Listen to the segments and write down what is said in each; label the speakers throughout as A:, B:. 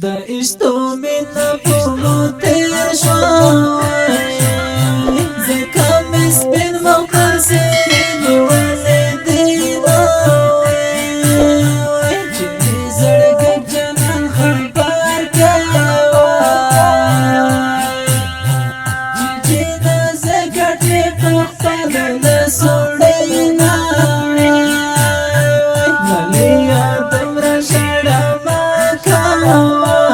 A: د اشتو من پونو تیر شوای زکا مسپین مقرسی نیولی دینا چی دی زرگک جنان خبر کوای چی دا زکت می پخفل لسوڑینا نلیا دمر شڑا مکاوای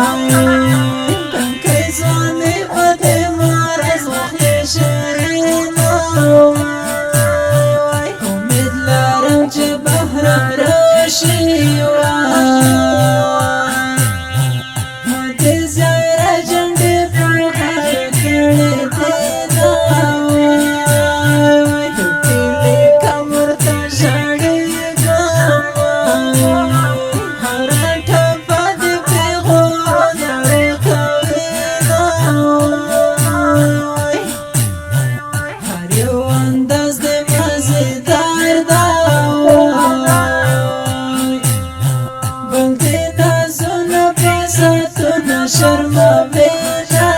A: تنکی زانی قدی مارز وخی شرینا امید لارم چه بحر رشیوای مدی زیر جنڈی پرخار کردی داوای تکیلی کمر تا شڑی شرما بینا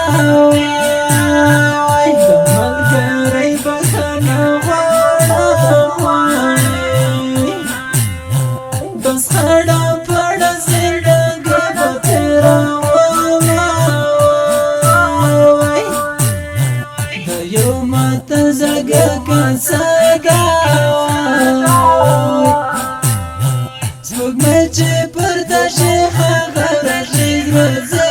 A: وای دمال گری بخنا غوای بس خڑا پڑا زندگی بترا وای دیو مات زگا کنسگا وای زوگ مچه پردشه خبر رجیز روزه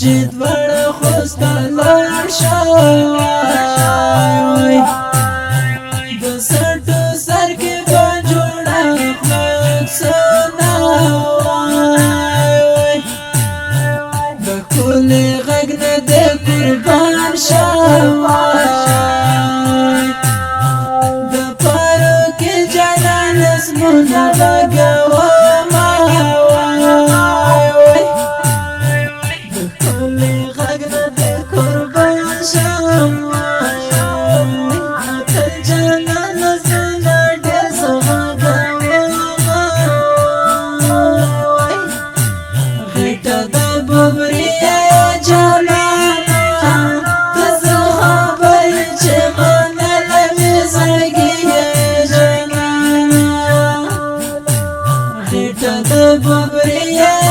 A: جد وړ خوستا لار شوای د سټو سر کې بجوړه خلک سناوای د کولې غږ نه د قربان شوای د پارو کې جانان اسمونه لګوي Bobria